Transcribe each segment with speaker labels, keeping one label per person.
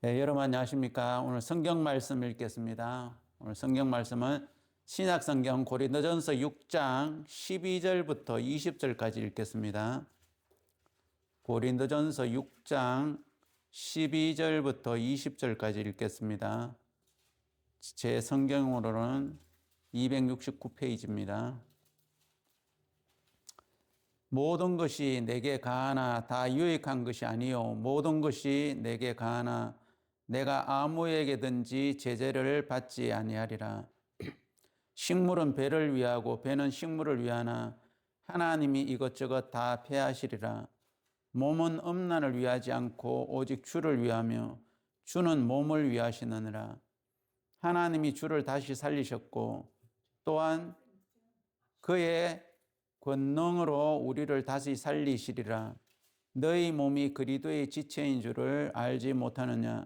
Speaker 1: 네, 여러분 안녕하십니까? 오늘 성경 말씀 읽겠습니다. 오늘 성경 말씀은 신약 성경 고린도전서 6장 12절부터 20절까지 읽겠습니다. 고린도전서 6장 12절부터 20절까지 읽겠습니다. 제 성경으로는 269페이지입니다. 모든 것이 내게 가하나 다 유익한 것이 아니요 모든 것이 내게 가하나 내가 아무에게든지 제재를 받지 아니하리라. 식물은 배를 위하고 배는 식물을 위하나 하나님이 이것저것 다 폐하시리라. 몸은 음란을 위하지 않고 오직 주를 위하며 주는 몸을 위하시느니라. 하나님이 주를 다시 살리셨고 또한 그의 권능으로 우리를 다시 살리시리라. 너희 몸이 그리스도의 지체인 줄을 알지 못하느냐?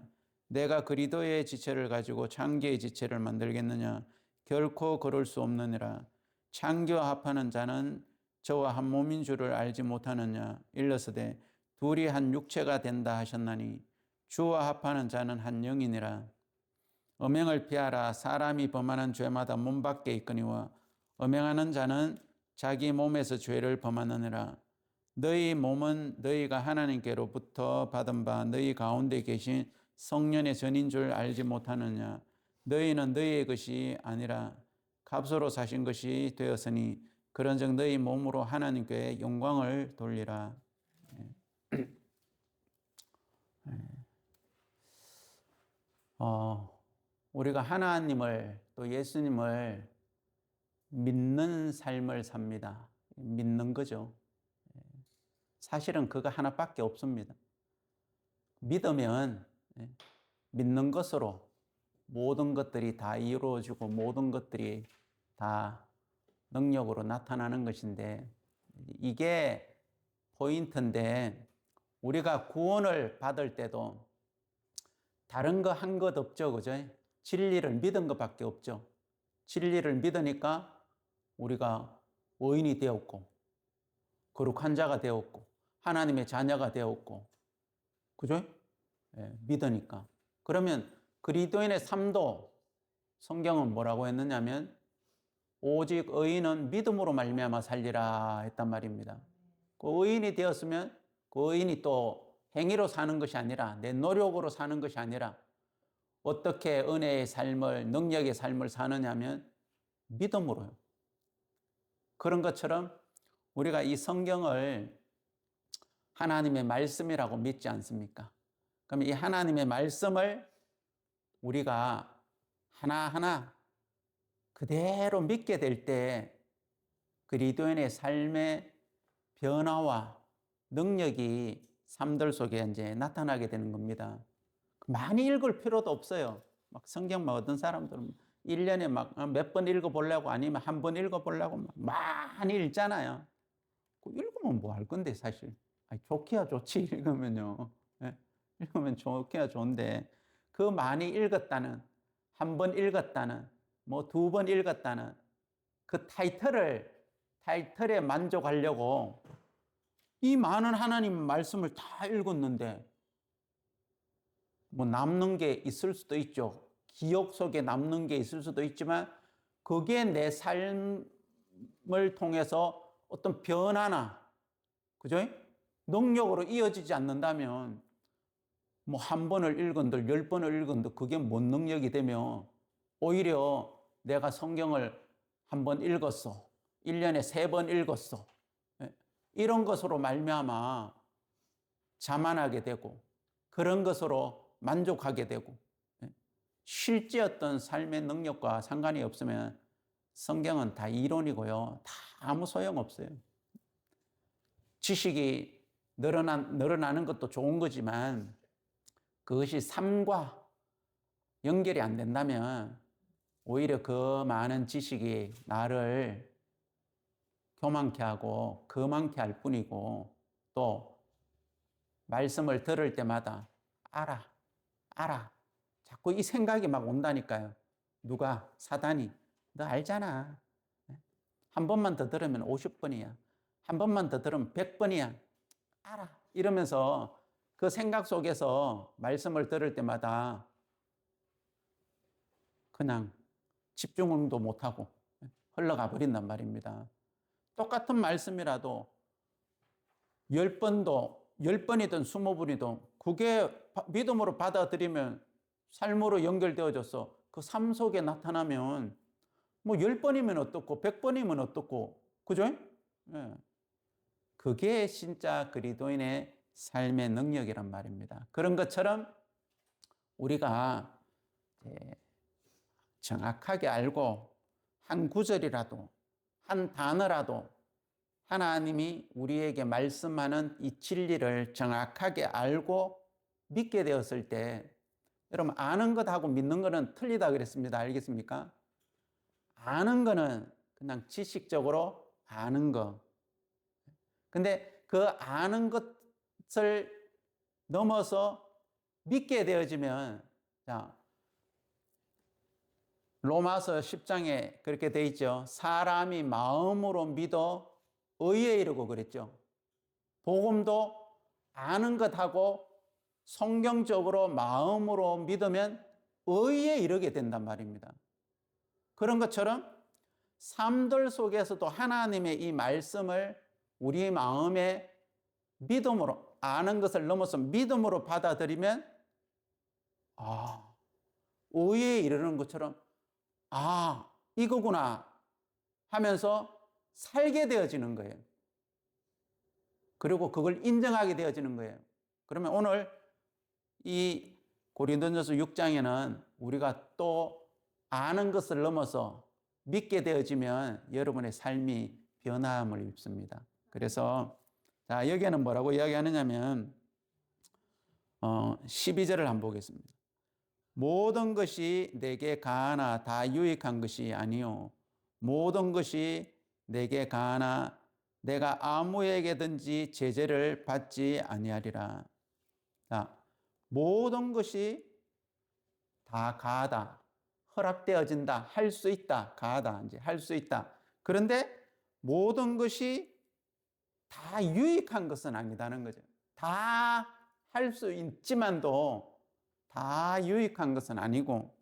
Speaker 1: 내가 그리스도의 지체를 가지고 창기의 지체를 만들겠느냐? 결코 그럴 수 없느니라. 창기와 합하는 자는 저와 한 몸인 줄을 알지 못하느냐? 일러스되 둘이 한 육체가 된다 하셨나니 주와 합하는 자는 한 영이니라. 음행을 피하라. 사람이 범하는 죄마다 몸 밖에 있거니와 음행하는 자는 자기 몸에서 죄를 범하느니라. 너희 몸은 너희가 하나님께로부터 받은 바 너희 가운데 계신 성령의 전인 줄 알지 못하느냐. 너희는 너희의 것이 아니라 값으로 사신 것이 되었으니 그런즉 너희 몸으로 하나님께 영광을 돌리라. 우리가 하나님을 또 예수님을 믿는 삶을 삽니다. 믿는 거죠. 사실은 그거 하나밖에 없습니다. 믿으면 믿는 것으로 모든 것들이 다 이루어지고 모든 것들이 다 능력으로 나타나는 것인데 이게 포인트인데 우리가 구원을 받을 때도 다른 거 한 것 없죠. 그죠? 진리를 믿은 것밖에 없죠. 진리를 믿으니까 우리가 의인이 되었고 거룩한 자가 되었고 하나님의 자녀가 되었고 그죠? 믿으니까. 그러면 그리스도인의 삶도 성경은 뭐라고 했느냐면 오직 의인은 믿음으로 말미암아 살리라 했단 말입니다. 그 의인이 되었으면 그 의인이 또 행위로 사는 것이 아니라 내 노력으로 사는 것이 아니라 어떻게 은혜의 삶을 능력의 삶을 사느냐면 믿음으로요. 그런 것처럼 우리가 이 성경을 하나님의 말씀이라고 믿지 않습니까? 그럼 이 하나님의 말씀을 우리가 하나하나 그대로 믿게 될 때 그리스도인의 삶의 변화와 능력이 삶들 속에 이제 나타나게 되는 겁니다. 많이 읽을 필요도 없어요. 막 성경 막 어떤 사람들은 1년에 막 몇 번 읽어보려고 아니면 한 번 읽어보려고 막 많이 읽잖아요. 읽으면 뭐 할 건데 사실. 아니, 좋기야 좋지 읽으면요. 읽으면 좋기야 좋은데 그 많이 읽었다는 한 번 읽었다는 뭐 두 번 읽었다는 그 타이틀에 만족하려고 이 많은 하나님 말씀을 다 읽었는데 뭐 남는 게 있을 수도 있죠. 기억 속에 남는 게 있을 수도 있지만 그게 내 삶을 통해서 어떤 변화나 그죠? 능력으로 이어지지 않는다면 뭐 한 번을 읽은들 10번을 읽은들 그게 뭔 능력이 되며 오히려 내가 성경을 한 번 읽었어. 1년에 3번 읽었어. 이런 것으로 말미암아 자만하게 되고 그런 것으로 만족하게 되고 실제 어떤 삶의 능력과 상관이 없으면 성경은 다 이론이고요. 다 아무 소용없어요. 지식이 늘어나는 것도 좋은 거지만 그것이 삶과 연결이 안 된다면 오히려 그 많은 지식이 나를 교만케 하고 거만케 할 뿐이고 또 말씀을 들을 때마다 알아. 자꾸 이 생각이 막 온다니까요. 누가? 사단이. 너 알잖아. 한 번만 더 들으면 50번이야. 한 번만 더 들으면 100번이야. 알아. 이러면서 그 생각 속에서 말씀을 들을 때마다 그냥 집중도 못하고 흘러가 버린단 말입니다. 똑같은 말씀이라도 10번도, 10번이든 20번이든 그게 믿음으로 받아들이면 삶으로 연결되어져서 그 삶 속에 나타나면 뭐 10번이면 어떻고 100번이면 어떻고, 그죠? 예. 그게 진짜 그리스도인의 삶의 능력이란 말입니다. 그런 것처럼 우리가 정확하게 알고 한 구절이라도, 한 단어라도 하나님이 우리에게 말씀하는 이 진리를 정확하게 알고 믿게 되었을 때, 여러분 아는 것하고 믿는 것은 틀리다 그랬습니다. 알겠습니까? 아는 거는 그냥 지식적으로 아는 거. 근데 그 아는 것을 넘어서 믿게 되어지면, 자, 로마서 10장에 그렇게 돼 있죠. 사람이 마음으로 믿어 의에 이르고 그랬죠. 복음도 아는 것하고 성경적으로 마음으로 믿으면 의에 이르게 된단 말입니다. 그런 것처럼 삶들 속에서도 하나님의 이 말씀을 우리 마음에 믿음으로, 아는 것을 넘어서 믿음으로 받아들이면 의에 이르는 것처럼 이거구나 하면서 살게 되어지는 거예요. 그리고 그걸 인정하게 되어지는 거예요. 그러면 오늘 이 고린도전서 6장에는 우리가 또 아는 것을 넘어서 믿게 되어지면 여러분의 삶이 변화함을 입습니다. 그래서 자, 여기에는 뭐라고 이야기하느냐면 12절을 한번 보겠습니다. 모든 것이 내게 가하나 다 유익한 것이 아니요 모든 것이 내게 가하나 내가 아무에게든지 제재를 받지 아니하리라. 자, 모든 것이 다 가하다, 허락되어진다, 할 수 있다, 가하다, 이제 할 수 있다. 그런데 모든 것이 다 유익한 것은 아니다는 거죠. 다 할 수 있지만도 다 유익한 것은 아니고,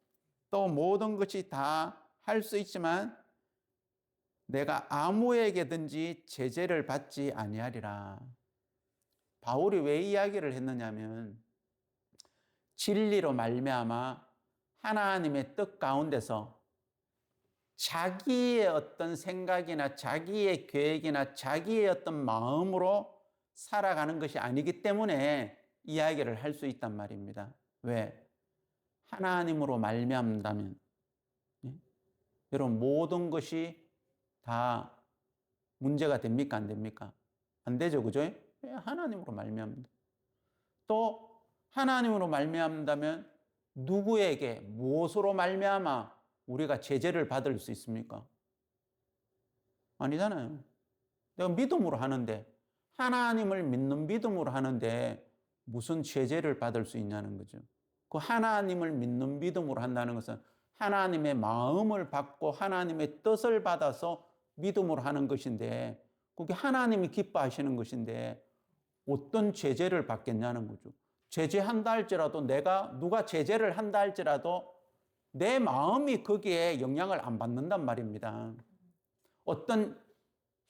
Speaker 1: 또 모든 것이 다 할 수 있지만 내가 아무에게든지 제재를 받지 아니하리라. 바울이 왜 이야기를 했느냐면 진리로 말미암아 하나님의 뜻 가운데서 자기의 어떤 생각이나 자기의 계획이나 자기의 어떤 마음으로 살아가는 것이 아니기 때문에 이야기를 할 수 있단 말입니다. 왜? 하나님으로 말미암다면, 여러분 모든 것이 다 문제가 됩니까? 안 됩니까? 안 되죠, 그죠? 하나님으로 말미암다. 또 하나님으로 말미암다면 누구에게 무엇으로 말미암아 우리가 제재를 받을 수 있습니까? 아니잖아요. 내가 믿음으로 하는데, 하나님을 믿는 믿음으로 하는데 무슨 제재를 받을 수 있냐는 거죠. 그 하나님을 믿는 믿음으로 한다는 것은 하나님의 마음을 받고 하나님의 뜻을 받아서 믿음으로 하는 것인데, 그게 하나님이 기뻐하시는 것인데 어떤 제재를 받겠냐는 거죠. 제재한다 할지라도, 누가 제재를 한다 할지라도 내 마음이 거기에 영향을 안 받는단 말입니다. 어떤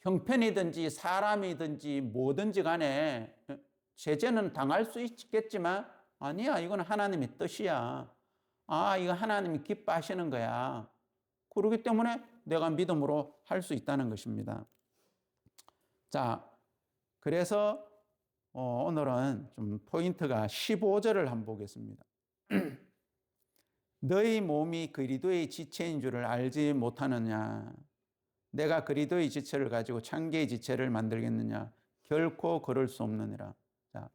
Speaker 1: 형편이든지 사람이든지 뭐든지 간에 제재는 당할 수 있겠지만, 아니야, 이건 하나님의 뜻이야. 이거 하나님이 기뻐하시는 거야. 그렇기 때문에 내가 믿음으로 할 수 있다는 것입니다. 자, 그래서 오늘은 좀 포인트가 15절을 한번 보겠습니다. 너희 몸이 그리스도의 지체인 줄을 알지 못하느냐? 내가 그리스도의 지체를 가지고 창기의 지체를 만들겠느냐? 결코 그럴 수 없느니라. 자,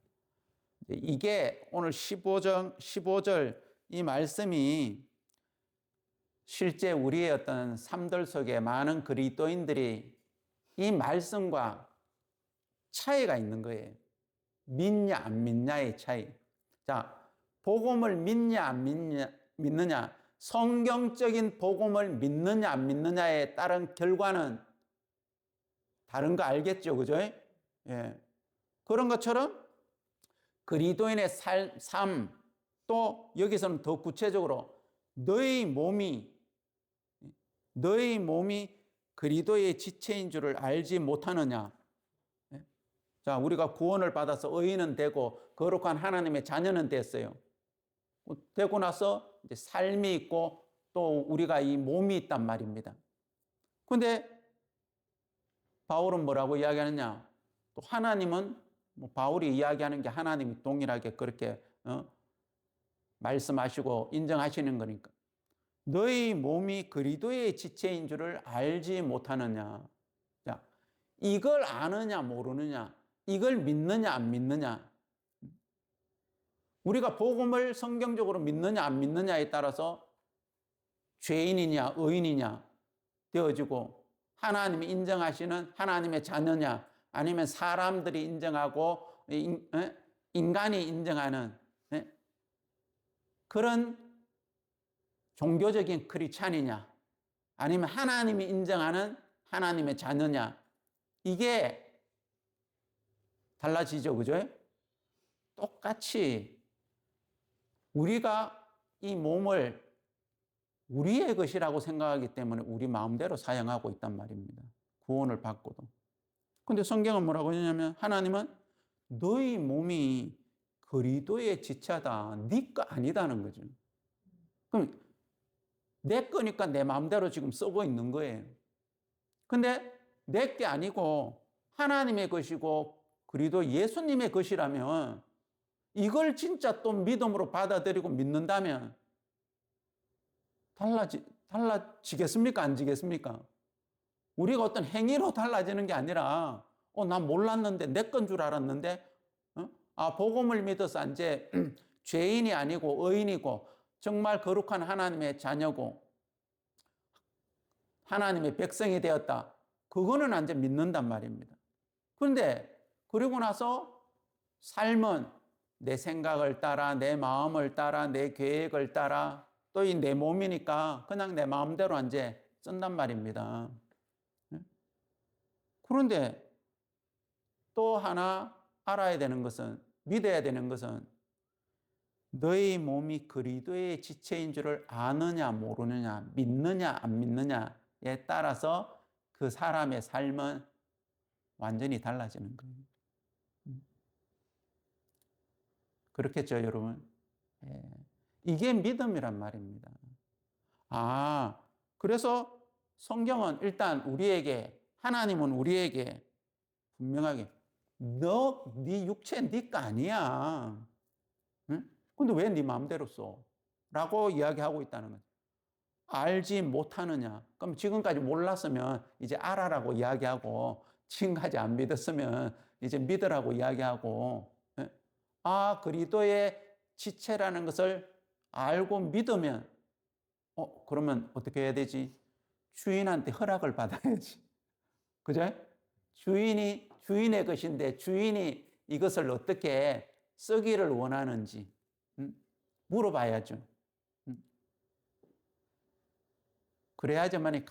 Speaker 1: 이게 오늘 15절 이 말씀이 실제 우리의 어떤 삶들 속에 많은 그리스도인들이 이 말씀과 차이가 있는 거예요. 믿냐 안 믿냐의 차이. 자, 복음을 믿냐 안 믿느냐, 성경적인 복음을 믿느냐 안 믿느냐에 따른 결과는 다른 거 알겠죠, 그죠? 예. 그런 것처럼 그리스도인의 삶, 또 여기서는 더 구체적으로 너희 몸이 그리스도의 지체인 줄을 알지 못하느냐. 자, 우리가 구원을 받아서 의인은 되고 거룩한 하나님의 자녀는 됐어요. 되고 나서 이제 삶이 있고 또 우리가 이 몸이 있단 말입니다. 근데 바울은 뭐라고 이야기하느냐? 또 하나님은 바울이 이야기하는 게 하나님이 동일하게 그렇게 말씀하시고 인정하시는 거니까. 너희 몸이 그리스도의 지체인 줄을 알지 못하느냐? 자, 이걸 아느냐 모르느냐? 이걸 믿느냐 안 믿느냐? 우리가 복음을 성경적으로 믿느냐 안 믿느냐에 따라서 죄인이냐 의인이냐 되어지고 하나님이 인정하시는 하나님의 자녀냐 아니면 사람들이 인정하고 인간이 인정하는 그런 종교적인 크리스찬이냐 아니면 하나님이 인정하는 하나님의 자녀냐 이게 달라지죠. 그죠? 똑같이 우리가 이 몸을 우리의 것이라고 생각하기 때문에 우리 마음대로 사용하고 있단 말입니다. 구원을 받고도. 근데 성경은 뭐라고 하냐면 하나님은 너희 몸이 그리스도의 지체다. 네 거 아니다는 거죠. 그럼 내 거니까 내 마음대로 지금 쓰고 있는 거예요. 근데 내 게 아니고 하나님의 것이고 그리스도 예수님의 것이라면 이걸 진짜 또 믿음으로 받아들이고 믿는다면 달라지겠습니까? 안 지겠습니까? 우리가 어떤 행위로 달라지는 게 아니라 난 몰랐는데 내 건 줄 알았는데 복음을 믿어서 이제 죄인이 아니고 의인이고 정말 거룩한 하나님의 자녀고 하나님의 백성이 되었다. 그거는 이제 믿는단 말입니다. 그런데 그리고 나서 삶은 내 생각을 따라 내 마음을 따라 내 계획을 따라 또 이 내 몸이니까 그냥 내 마음대로 이제 쓴단 말입니다. 그런데 또 하나 알아야 되는 것은 믿어야 되는 것은 너희 몸이 그리스도의 지체인 줄을 아느냐 모르느냐 믿느냐 안 믿느냐에 따라서 그 사람의 삶은 완전히 달라지는 거예요. 그렇겠죠, 여러분? 예. 이게 믿음이란 말입니다. 그래서 성경은 일단 하나님은 우리에게 분명하게 네 육체 네 거 아니야. 응? 근데 왜 네 마음대로 써? 라고 이야기하고 있다는 거죠. 알지 못하느냐? 그럼 지금까지 몰랐으면 이제 알아라고 이야기하고 지금까지 안 믿었으면 이제 믿으라고 이야기하고 그리스도의 지체라는 것을 알고 믿으면 그러면 어떻게 해야 되지? 주인한테 허락을 받아야지. 그죠? 주인의 것인데 주인이 이것을 어떻게 쓰기를 원하는지 물어봐야죠. 그래야지만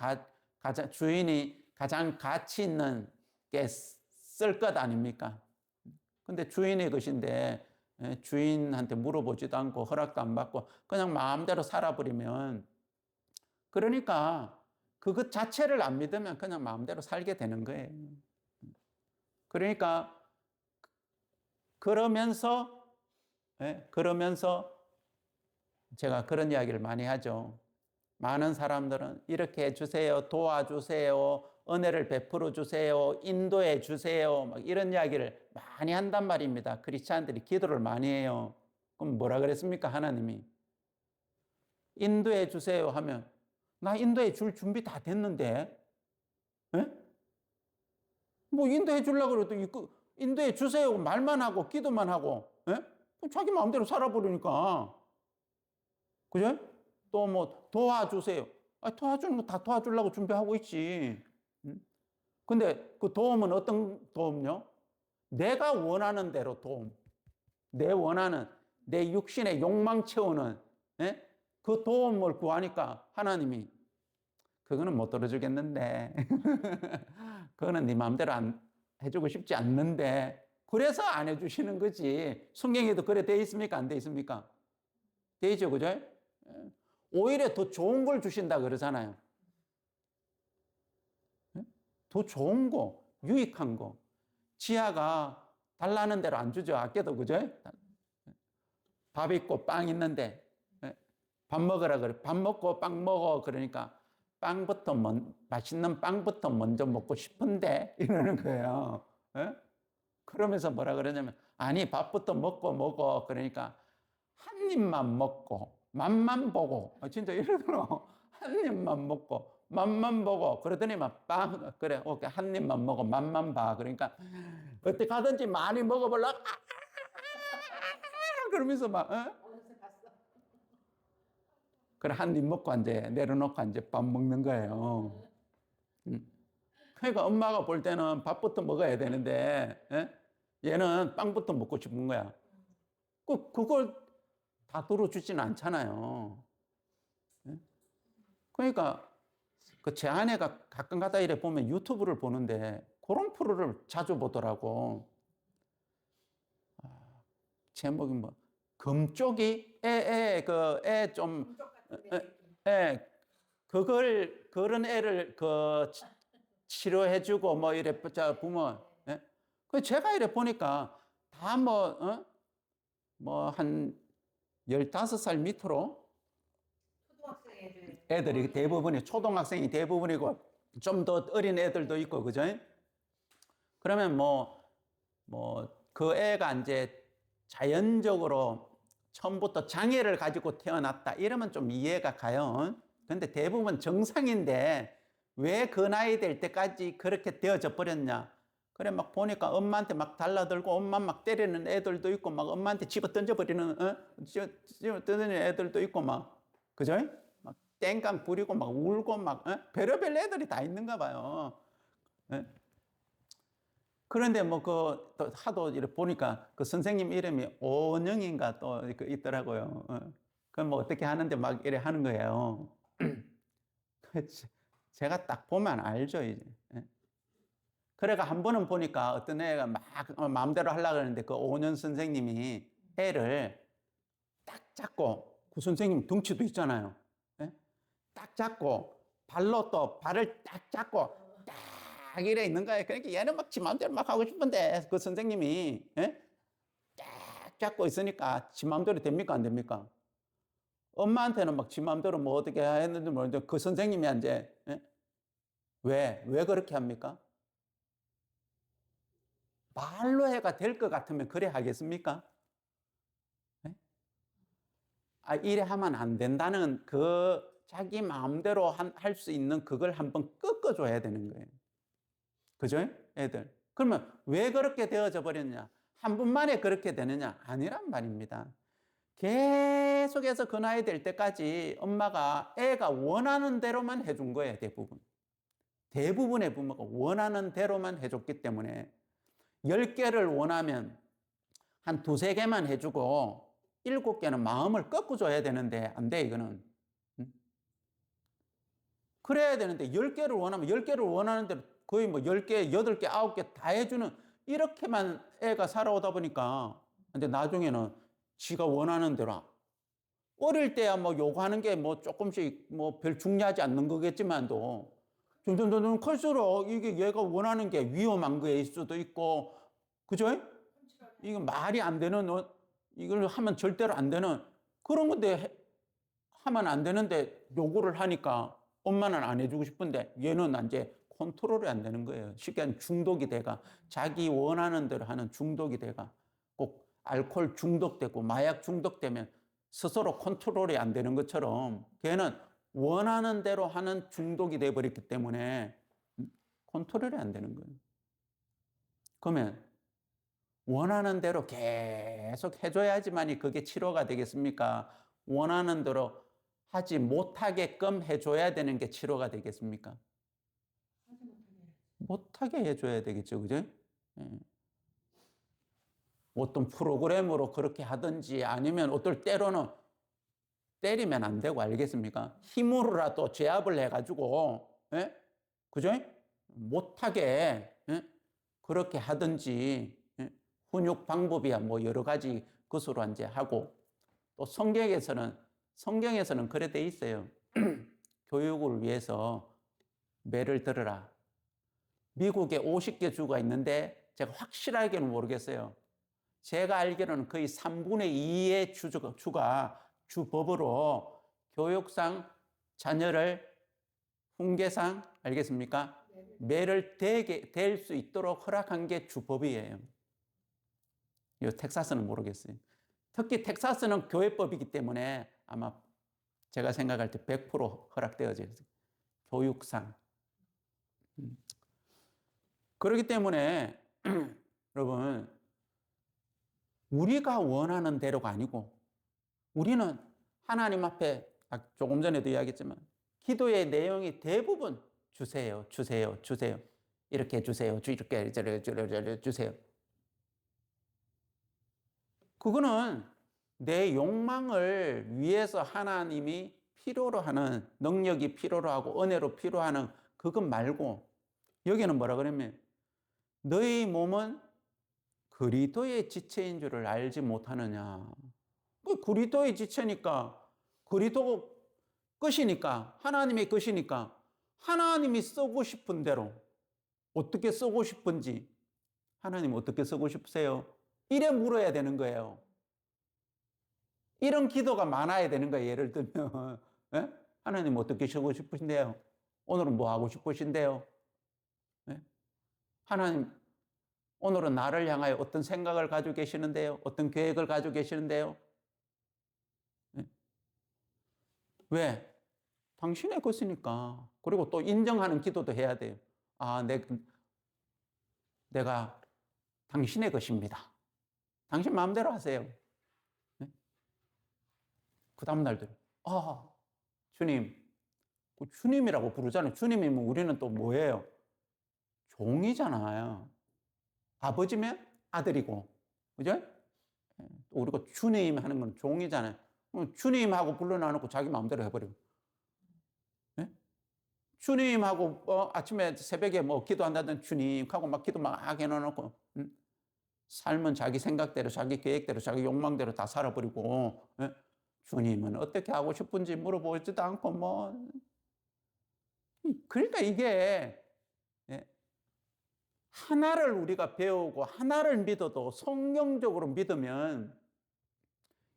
Speaker 1: 주인이 가장 가치 있는 게 쓸 것 아닙니까? 근데 주인의 것인데 주인한테 물어보지도 않고 허락도 안 받고 그냥 마음대로 살아버리면 그러니까 그것 자체를 안 믿으면 그냥 마음대로 살게 되는 거예요. 그러니까 그러면서 제가 그런 이야기를 많이 하죠. 많은 사람들은 이렇게 해주세요, 도와주세요, 은혜를 베풀어 주세요, 인도해 주세요, 막 이런 이야기를 많이 한단 말입니다. 크리스찬들이 기도를 많이 해요. 그럼 뭐라 그랬습니까? 하나님이 인도해 주세요 하면 나 인도해 줄 준비 다 됐는데 뭐 인도해 주려고 그래도 인도해 주세요 말만 하고 기도만 하고 자기 마음대로 살아버리니까 그죠? 또 뭐 도와주세요. 도와주는 거 다 도와주려고 준비하고 있지. 근데 그 도움은 어떤 도움요? 내가 원하는 대로 도움. 내 육신의 욕망 채우는 그 도움을 구하니까 하나님이 그거는 못 들어주겠는데 그거는 네 마음대로 안 해주고 싶지 않는데 그래서 안 해주시는 거지. 성경에도 그래 돼 있습니까? 안 돼 있습니까? 돼 있죠, 그죠? 오히려 더 좋은 걸 주신다 그러잖아요. 더 좋은 거, 유익한 거. 지하가 달라는 대로 안 주죠. 아껴도, 그죠? 밥 있고 빵 있는데 밥 먹으라 그래. 밥 먹고 빵 먹어. 그러니까 빵부터 맛있는 빵부터 먼저 먹고 싶은데 이러는 거예요. 그러면서 뭐라 그러냐면 아니 밥부터 먹고 그러니까 한 입만 먹고 맛만 보고 진짜 이러더라고. 한 입만 먹고 맛만 보고 그러더니 막 빵 그래 오케이 한 입만 먹어 맛만 봐. 그러니까 어떻게 하든지 많이 먹어보려고 그러면서 막 그래 한 입 먹고 이제 내려놓고 이제 밥 먹는 거예요. 그러니까 엄마가 볼 때는 밥부터 먹어야 되는데 얘는 빵부터 먹고 싶은 거야. 그걸 다 들어주지는 않잖아요. 그러니까 그 제 아내가 가끔 가다 이래 보면 유튜브를 보는데 그런 프로를 자주 보더라고. 제목이 뭐 금쪽이 애좀 그런 애를 치료해주고 뭐 이래 보면 그 제가 이래 보니까 다 뭐 한 15살 밑으로 애들이 대부분이 초등학생이 대부분이고 좀 더 어린 애들도 있고 그죠? 그러면 그 애가 이제 자연적으로 처음부터 장애를 가지고 태어났다 이러면 좀 이해가 가요. 근데 대부분 정상인데 왜 그 나이 될 때까지 그렇게 되어져 버렸냐? 그래 막 보니까 엄마한테 막 달라들고 엄마 막 때리는 애들도 있고 막 엄마한테 집어 던져버리는 집어 던지는 애들도 있고 막 그죠? 막 땡깡 부리고 막 울고 막 별의별 애들이 다 있는가 봐요. 그런데 또 하도 이렇게 보니까 그 선생님 이름이 오은영인가 또 있더라고요. 그럼 어떻게 하는데 막 이래 하는 거예요. 제가 딱 보면 알죠, 이제. 그래가 한 번은 보니까 어떤 애가 막 마음대로 하려고 하는데 그 오은영 선생님이 애를 딱 잡고 그 선생님 덩치도 있잖아요. 딱 잡고 발로 또 발을 딱 잡고 딱 이래 있는 거예요. 그러니까 얘는 막 지 마음대로 막 하고 싶은데 그 선생님이 딱 잡고 있으니까 지 마음대로 됩니까? 안 됩니까? 엄마한테는 막 지 마음대로 뭐 어떻게 했는지 모르는데 그 선생님이 이제 왜 그렇게 합니까? 말로 해가 될 것 같으면 그래 하겠습니까? 이래 하면 안 된다는 그 자기 마음대로 할 수 있는 그걸 한번 꺾어줘야 되는 거예요. 그죠? 애들. 그러면 왜 그렇게 되어져 버렸냐? 한 분만에 그렇게 되느냐? 아니란 말입니다. 계속해서 그 나이 될 때까지 엄마가 애가 원하는 대로만 해준 거예요, 대부분. 대부분의 부모가 원하는 대로만 해줬기 때문에 10개를 원하면 한 2-3개만 해주고 7개는 마음을 꺾어줘야 되는데 안 돼, 이거는. 그래야 되는데 10개를 원하면 10개를 원하는데 거의 10개, 8개, 9개 다 해주는 이렇게만 애가 살아오다 보니까 근데 나중에는 지가 원하는 대로 어릴 때야 요구하는 게 조금씩 별 중요하지 않는 거겠지만도 점점 클수록 이게 얘가 원하는 게 위험한 거일 수도 있고 그죠? 이거 말이 안 되는 이걸 하면 절대로 안 되는 그런 건데 하면 안 되는데 요구를 하니까 엄마는 안 해주고 싶은데 얘는 이제 컨트롤이 안 되는 거예요. 쉽게 하면 중독이 돼가 자기 원하는 대로 하는 중독이 돼가 꼭 알코올 중독되고 마약 중독되면 스스로 컨트롤이 안 되는 것처럼 걔는 원하는 대로 하는 중독이 돼버렸기 때문에 컨트롤이 안 되는 거예요. 그러면 원하는 대로 계속 해줘야지만이 그게 치료가 되겠습니까? 원하는 대로 하지 못하게끔 해줘야 되는 게 치료가 되겠습니까? 못하게 해줘야 되겠죠, 그죠? 어떤 프로그램으로 그렇게 하든지 아니면 어떨 때로는 때리면 안 되고 알겠습니까? 힘으로라도 제압을 해가지고, 그죠? 못하게, 그렇게 하든지, 훈육 방법이야 뭐 여러 가지 것으로 이제 하고 또 성경에서는 그래 돼 있어요. 교육을 위해서 매를 들어라. 미국에 50개 주가 있는데 제가 확실하게는 모르겠어요. 제가 알기로는 거의 3분의 2의 주가 주법으로 교육상 자녀를 훈계상 알겠습니까? 매를 댈 수 있도록 허락한 게 주법이에요. 이 텍사스는 모르겠어요. 특히 텍사스는 교회법이기 때문에 아마 제가 생각할 때 100% 허락되어져요. 교육상. 그렇기 때문에 여러분 우리가 원하는 대로가 아니고 우리는 하나님 앞에 조금 전에도 이야기했지만 기도의 내용이 대부분 주세요, 주세요, 주세요. 이렇게 주세요, 이렇게 주세요. 그거는 내 욕망을 위해서 하나님이 필요로 하는 능력이 필요로 하고 은혜로 필요하는 그것 말고 여기는 뭐라 그러면 너희 몸은 그리스도의 지체인 줄을 알지 못하느냐. 그리스도의 지체니까 그리스도 끝이니까 하나님의 끝이니까 하나님이 쓰고 싶은 대로 어떻게 쓰고 싶은지 하나님 어떻게 쓰고 싶으세요? 이래 물어야 되는 거예요. 이런 기도가 많아야 되는 거예요. 예를 들면 예? 하나님 어떻게 쓰고 싶으신데요? 오늘은 뭐 하고 싶으신데요? 예? 하나님 오늘은 나를 향하여 어떤 생각을 가지고 계시는데요? 어떤 계획을 가지고 계시는데요? 예? 왜? 당신의 것이니까. 그리고 또 인정하는 기도도 해야 돼요. 아, 내가 당신의 것입니다. 당신 마음대로 하세요. 네? 그 다음날도 주님. 주님이라고 부르잖아요. 주님이면 우리는 또 뭐예요? 종이잖아요. 아버지면 아들이고, 그죠? 우리가 주님 하는 건 종이잖아요. 주님하고 불러놔놓고 자기 마음대로 해버리고. 네? 주님하고 아침에 새벽에 뭐 기도한다든 주님하고 막 기도 막 해놓고 삶은 자기 생각대로 자기 계획대로 자기 욕망대로 다 살아버리고 주님은 어떻게 하고 싶은지 물어보지도 않고 뭐 그러니까 이게 하나를 우리가 배우고 하나를 믿어도 성경적으로 믿으면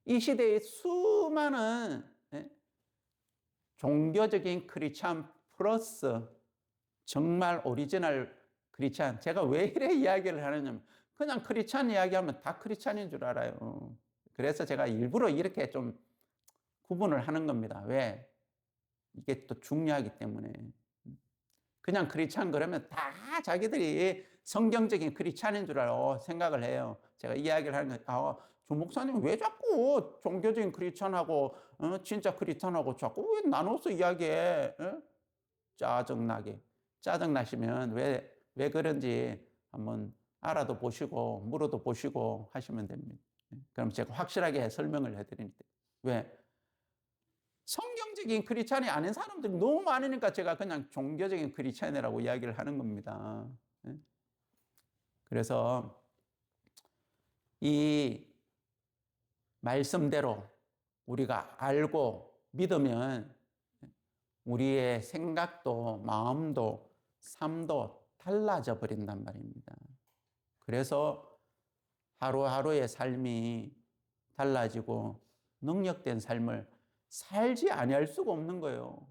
Speaker 1: 이 시대의 수많은 종교적인 크리스찬 플러스 정말 오리지널 크리스찬. 제가 왜 이래 이야기를 하느냐면 그냥 크리스찬 이야기하면 다 크리스찬인 줄 알아요. 그래서 제가 일부러 이렇게 좀 구분을 하는 겁니다. 왜? 이게 또 중요하기 때문에. 그냥 크리스찬 그러면 다 자기들이 성경적인 크리스찬인 줄 알고 생각을 해요. 제가 이야기를 하는 거, 조 목사님 왜 자꾸 종교적인 크리스찬하고 진짜 크리스찬하고 자꾸 왜 나눠서 이야기해? 짜증나게. 짜증나시면 왜 그런지 한번 알아도 보시고 물어도 보시고 하시면 됩니다. 그럼 제가 확실하게 설명을 해드리는데 왜? 성경적인 크리스찬이 아닌 사람들이 너무 많으니까 제가 그냥 종교적인 크리스찬이라고 이야기를 하는 겁니다. 그래서 이 말씀대로 우리가 알고 믿으면 우리의 생각도 마음도 삶도 달라져 버린단 말입니다. 그래서 하루하루의 삶이 달라지고 능력된 삶을 살지 아니할 수가 없는 거예요.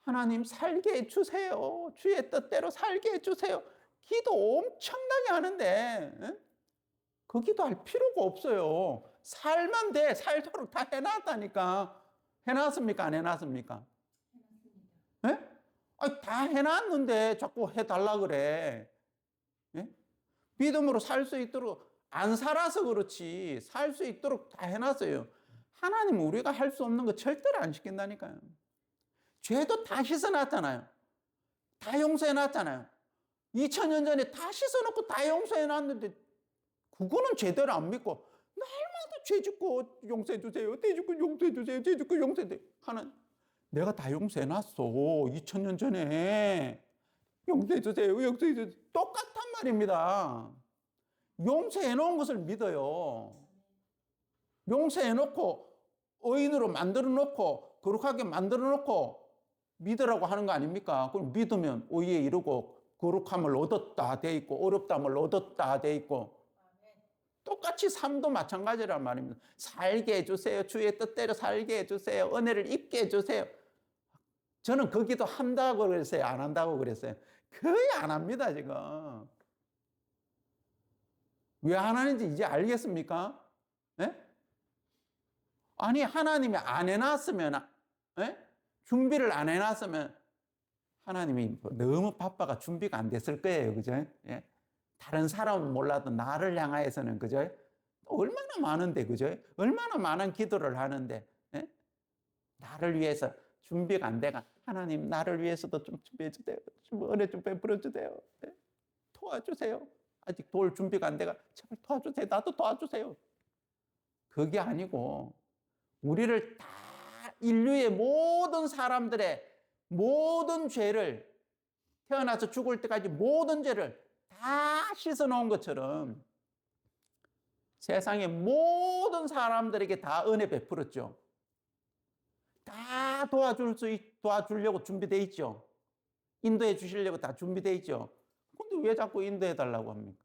Speaker 1: 하나님 살게 해주세요. 주의 뜻대로 살게 해주세요. 기도 엄청나게 하는데 그 기도할 필요가 없어요. 살면 돼. 살도록 다 해놨다니까. 해놨습니까? 안 해놨습니까? 네? 아니, 다 해놨는데 자꾸 해달라 그래. 네? 믿음으로 살 수 있도록 안 살아서 그렇지 살 수 있도록 다 해놨어요. 하나님은 우리가 할 수 없는 거 절대로 안 시킨다니까요. 죄도 다 씻어놨잖아요. 다 용서해놨잖아요. 2000년 전에 다 씻어놓고 다 용서해놨는데 그거는 제대로 안 믿고 날마다 죄 짓고 용서해주세요. 죄 짓고 용서해주세요. 죄 짓고 용서해주세요. 하는 내가 다 용서해놨어. 2000년 전에 용서해주세요. 용서해주세요. 똑같단 말입니다. 용서해 놓은 것을 믿어요. 용서해 놓고 의인으로 만들어 놓고 거룩하게 만들어 놓고 믿으라고 하는 거 아닙니까? 그럼 믿으면 의에 이르고 거룩함을 얻었다 돼 있고 어렵담을 얻었다 돼 있고 똑같이 삶도 마찬가지란 말입니다. 살게 해주세요. 주의 뜻대로 살게 해주세요. 은혜를 입게 해주세요. 저는 그 기도 한다고 그랬어요? 안 한다고 그랬어요? 거의 안 합니다, 지금. 왜 안 하는지 이제 알겠습니까? 네? 아니, 하나님이 안 해놨으면, 네? 준비를 안 해놨으면 하나님이 너무 바빠가 준비가 안 됐을 거예요. 그죠? 예? 다른 사람은 몰라도 나를 향하여서는, 그죠? 얼마나 많은데, 그죠? 얼마나 많은 기도를 하는데, 예? 나를 위해서 준비가 안 돼가, 하나님, 나를 위해서도 좀 준비해 주세요. 좀 은혜 좀 베풀어 주세요. 예? 도와주세요. 아직 도울 준비가 안 돼가, 제발 도와주세요. 나도 도와주세요. 그게 아니고, 우리를 다 인류의 모든 사람들의 모든 죄를 태어나서 죽을 때까지 모든 죄를 다 씻어놓은 것처럼 세상의 모든 사람들에게 다 은혜 베풀었죠. 다 도와주려고 준비되어 있죠. 인도해 주시려고 다 준비되어 있죠. 근데 왜 자꾸 인도해 달라고 합니까?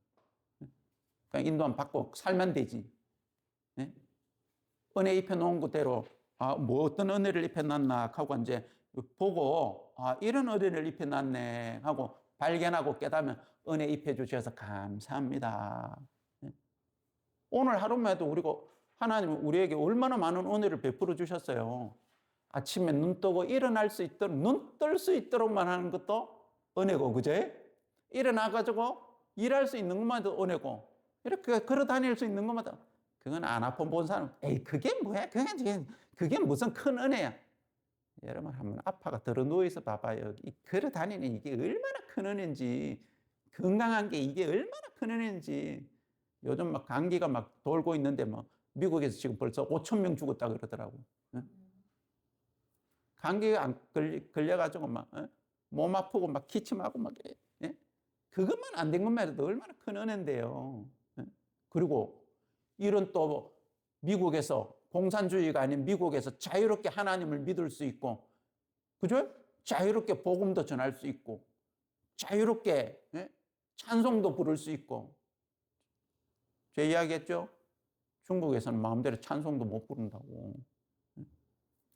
Speaker 1: 그냥 인도만 받고 살면 되지. 네? 은혜 입혀놓은 그대로 뭐 어떤 은혜를 입혀놨나 하고 이제 보고 이런 은혜를 입혀놨네 하고 발견하고 깨닫으면 은혜 입혀주셔서 감사합니다. 오늘 하루만 해도 우리가 하나님은 우리에게 얼마나 많은 은혜를 베풀어 주셨어요. 아침에 눈 뜨고 일어날 수 있도록 눈 뜰 수 있도록만 하는 것도 은혜고, 그제? 일어나가지고 일할 수 있는 것만도 은혜고, 이렇게 걸어 다닐 수 있는 것마다, 그건 안 아파 본 사람, 에이, 그게 뭐야? 그게 무슨 큰 은혜야? 여러분, 한번 아파가 들어 누워있어 봐봐요. 걸어 다니는 이게 얼마나 큰 은혜인지, 건강한 게 이게 얼마나 큰 은혜인지. 요즘 막 감기가 막 돌고 있는데, 뭐, 미국에서 지금 벌써 5천 명 죽었다 그러더라고. 감기가 안 걸려가지고 막, 몸 아프고 막 기침하고 막, 예? 그것만 안 된 것만 해도 얼마나 큰 은혜인데요. 그리고 이런 또 미국에서 공산주의가 아닌 미국에서 자유롭게 하나님을 믿을 수 있고, 그죠? 자유롭게 복음도 전할 수 있고, 자유롭게 찬송도 부를 수 있고. 제 이야기했죠? 중국에서는 마음대로 찬송도 못 부른다고.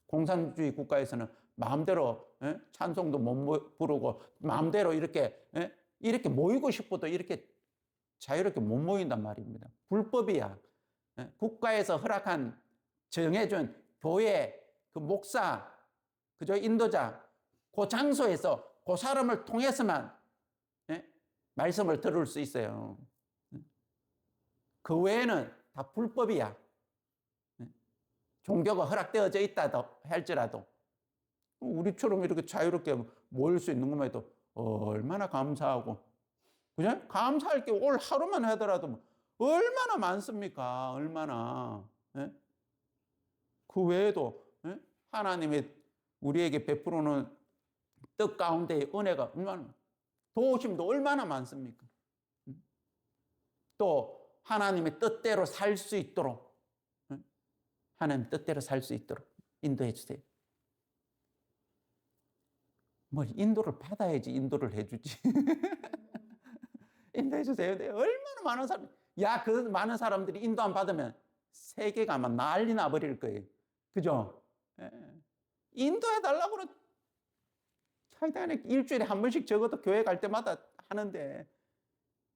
Speaker 1: 공산주의 국가에서는 마음대로 찬송도 못 부르고 마음대로 이렇게 모이고 싶어도 이렇게 자유롭게 못 모인단 말입니다. 불법이야. 국가에서 허락한 정해준 교회 그 목사, 그죠? 인도자 그 장소에서 그 사람을 통해서만 말씀을 들을 수 있어요. 그 외에는 다 불법이야. 종교가 허락되어져 있다 할지라도 우리처럼 이렇게 자유롭게 모일 수 있는 것만 해도 얼마나 감사하고, 그죠? 감사할 게 올 하루만 하더라도 얼마나 많습니까? 얼마나. 그 외에도 하나님의 우리에게 베풀어놓은 뜻 가운데의 은혜가 얼마나, 도우심도 얼마나 많습니까? 또 하나님의 뜻대로 살 수 있도록, 하나님 뜻대로 살 수 있도록 인도해 주세요. 뭐 인도를 받아야지 인도를 해주지. 인도해 주세요. 얼마나 많은 사람, 그 많은 사람들이 인도 안 받으면 세계가 아마 난리 나버릴 거예요. 그죠? 인도해 달라고 일주일에 한 번씩 적어도 교회 갈 때마다 하는데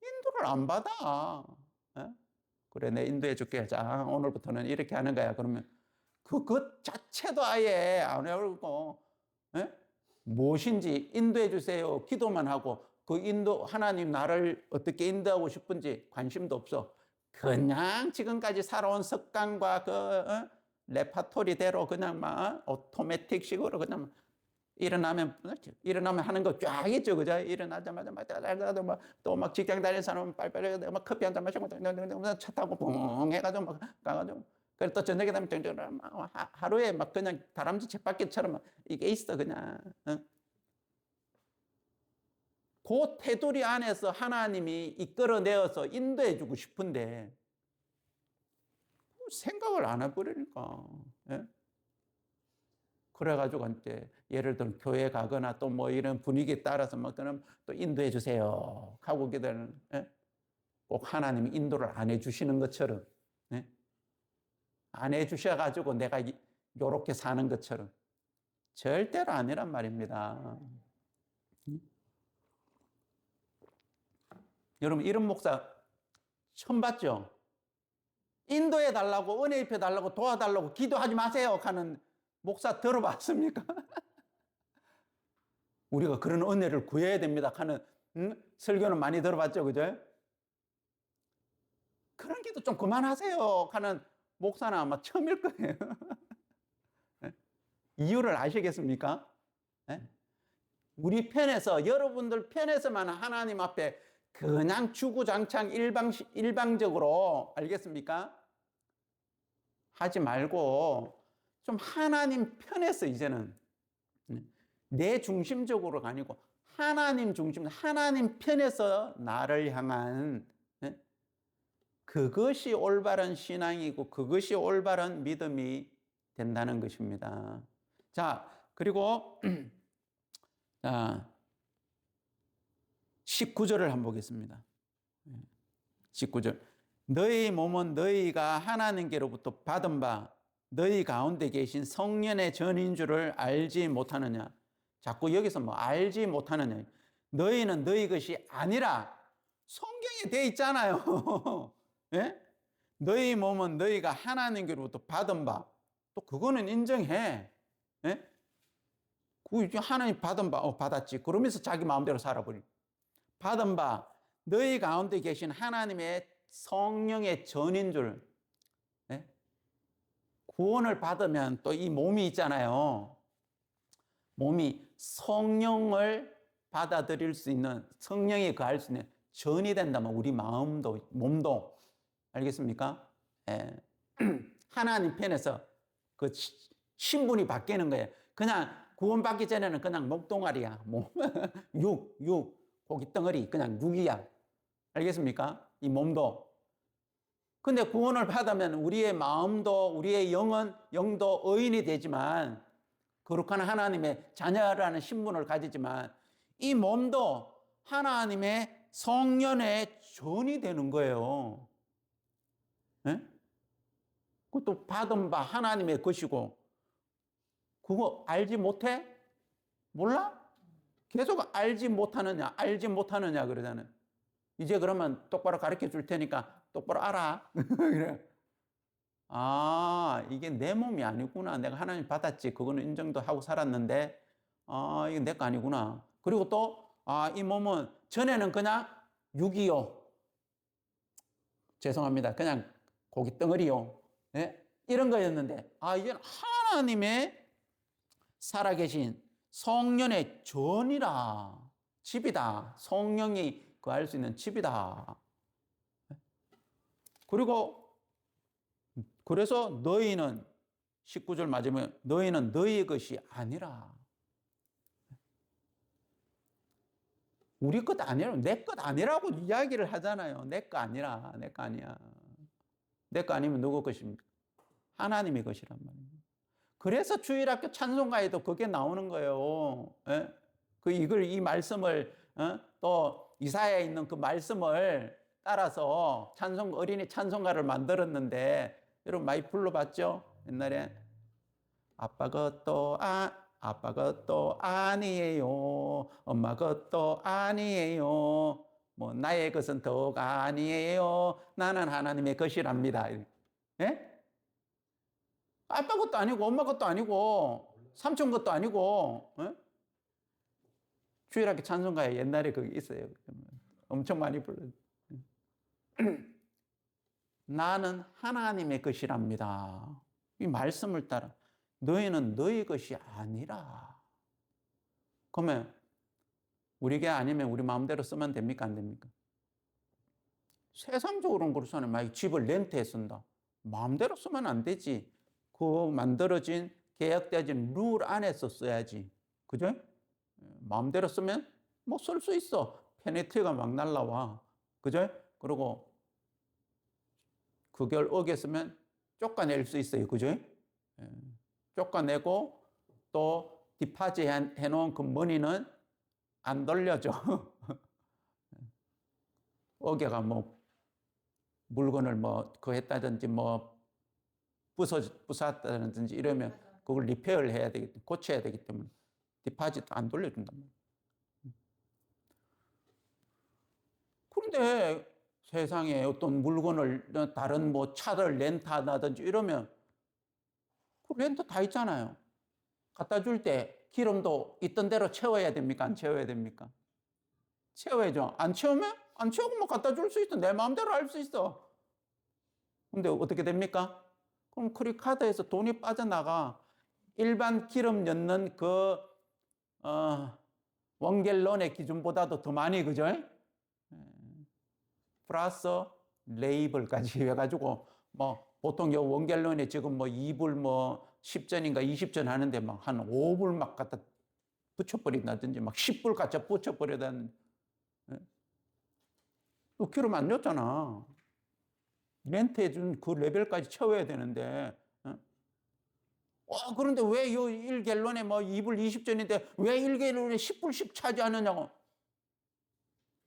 Speaker 1: 인도를 안 받아. 그래, 내 인도해 줄게. 자, 오늘부터는 이렇게 하는 거야. 그러면 그 자체도 아예 안 해오고, 무엇인지 인도해 주세요. 기도만 하고, 그 하나님 나를 어떻게 인도하고 싶은지 관심도 없어. 그냥 지금까지 살아온 습관과 레파토리대로 그냥 막 오토매틱식으로 그냥 일어나면 하는 거 쫙 있죠. 그죠? 일어나자마자 또 막 직장 다니는 사람은 빨리빨리 막 커피 한 잔 마시고 차 타고 붕 해가지고 막 가가지고. 그래 또 저녁에 되면 하루에 막 그냥 다람쥐 쳇바퀴처럼 이게 있어, 그냥. 그 테두리 안에서 하나님이 이끌어내어서 인도해 주고 싶은데 생각을 안 해버리니까. 예? 그래가지고 이제 예를 들면 교회 가거나 또 뭐 이런 분위기에 따라서 막 그럼 또 인도해 주세요 하고 기다리는, 예? 꼭 하나님이 인도를 안 해주시는 것처럼, 예? 안 해주셔가지고 내가 요렇게 사는 것처럼 절대로 아니란 말입니다. 여러분 이런 목사 처음 봤죠? 인도해 달라고, 은혜 입혀 달라고, 도와달라고 기도하지 마세요 하는 목사 들어봤습니까? 우리가 그런 은혜를 구해야 됩니다 하는 설교는 많이 들어봤죠, 그죠? 그런 기도 좀 그만하세요 하는 목사는 아마 처음일 거예요. 이유를 아시겠습니까? 우리 편에서, 여러분들 편에서만 하나님 앞에 그냥 주구장창 일방적으로, 알겠습니까? 하지 말고 좀 하나님 편에서 이제는 내 중심적으로가 아니고 하나님 중심, 하나님 편에서 나를 향한, 그것이 올바른 신앙이고 그것이 올바른 믿음이 된다는 것입니다. 자, 그리고 19절을 한번 보겠습니다. 19절. 너희 몸은 너희가 하나님께로부터 받은 바 너희 가운데 계신 성령의 전인 줄을 알지 못하느냐. 자꾸 여기서 뭐 알지 못하느냐. 너희는 너희 것이 아니라 성경에 돼 있잖아요. 예? 너희 몸은 너희가 하나님께로부터 받은 바, 또 그거는 인정해. 예? 그 하나님 받은 바, 받았지. 그러면서 자기 마음대로 살아버리. 받은 바, 너희 가운데 계신 하나님의 성령의 전인 줄. 예? 구원을 받으면 또 이 몸이 있잖아요. 몸이 성령을 받아들일 수 있는, 성령이 거할 수 있는 전이 된다면 우리 마음도, 몸도, 알겠습니까? 예. 하나님 편에서 그 신분이 바뀌는 거예요. 그냥 구원받기 전에는 그냥 목동아리야. 고기 덩어리, 그냥 육이야. 알겠습니까? 이 몸도. 근데 구원을 받으면 우리의 마음도, 우리의 영도 의인이 되지만, 거룩한 하나님의 자녀라는 신분을 가지지만, 이 몸도 하나님의 성령의 전이 되는 거예요. 예? 그것도 받은 바 하나님의 것이고, 그거 알지 못해? 몰라? 계속 알지 못하느냐 그러잖아요. 이제 그러면 똑바로 가르쳐 줄 테니까 똑바로 알아. 그래. 아, 이게 내 몸이 아니구나. 내가 하나님 받았지. 그거는 인정도 하고 살았는데, 아, 이게 내 거 아니구나. 그리고 또, 아, 이 몸은 전에는 그냥 육이요. 죄송합니다. 그냥 고기 덩어리요. 네? 이런 거였는데, 아, 이제는 하나님의 살아계신 성령의 전이라. 집이다. 성령이 거할 수 있는 집이다. 그리고 그래서 너희는 19절 맞으면 너희는 너희의 것이 아니라. 우리 것 아니라, 내 것 아니라고 이야기를 하잖아요. 내 거 아니라, 내 거 아니야. 내 거 아니면 누구 것입니까? 하나님의 것이란 말입니다. 그래서 주일학교 찬송가에도 그게 나오는 거예요. 예? 이 말씀을, 또 이사야에 있는 그 말씀을 따라서 어린이 찬송가를 만들었는데, 여러분 많이 불러봤죠? 옛날에. 아빠 것도 아니에요. 엄마 것도 아니에요. 뭐, 나의 것은 더가 아니에요. 나는 하나님의 것이랍니다. 예? 아빠 것도 아니고, 엄마 것도 아니고, 삼촌 것도 아니고, 예? 주일학교 찬송가에 옛날에 그게 있어요. 엄청 많이 불러요. 나는 하나님의 것이랍니다. 이 말씀을 따라 너희는 너희 것이 아니라. 그러면 우리 게 아니면 우리 마음대로 쓰면 됩니까? 안 됩니까? 세상적으로는 그렇잖아요. 만약 집을 렌트해 쓴다. 마음대로 쓰면 안 되지. 그 만들어진 계약되어진 룰 안에서 써야지. 그죠? 마음대로 쓰면 뭐 쓸 수 있어. 페니트리가 막 날라와. 그죠? 그리고 그걸 어겼으면 쫓아낼 수 있어요. 그죠? 예. 쫓아내고 또 디파지 해놓은 그 머니는 안 돌려줘. 어겨가 뭐 물건을 뭐 그 했다든지 뭐 부쉈다든지 이러면 그걸 리페어를 해야 되기 때문에 고쳐야 되기 때문에 디파짓 안 돌려준단 말이에요. 그런데 세상에 어떤 물건을 다른 뭐 차를 렌트하다든지 이러면 그 렌트 다 있잖아요. 갖다 줄 때 기름도 있던 대로 채워야 됩니까? 안 채워야 됩니까? 채워야죠. 안 채우면 안 채우고 뭐 갖다 줄 수 있어. 내 마음대로 할 수 있어. 근데 어떻게 됩니까? 그럼 크리카드에서 돈이 빠져나가 일반 기름 넣는 그 원갤론의 기준보다도 더 많이 그죠? 플러스 레이블까지 해가지고 뭐 보통 요 원갤론에 지금 뭐 2불 뭐 10전인가 20전 하는데 막 한 5불 막 갖다 붙여버린다든지 막 10불 갖다 붙여버리다든지 또 기름 안 넣었잖아. 렌트해준 그 레벨까지 채워야 되는데 그런데 왜 요 1갤론에 뭐 2불 20전인데 왜 1갤론에 10불씩 차지하느냐고.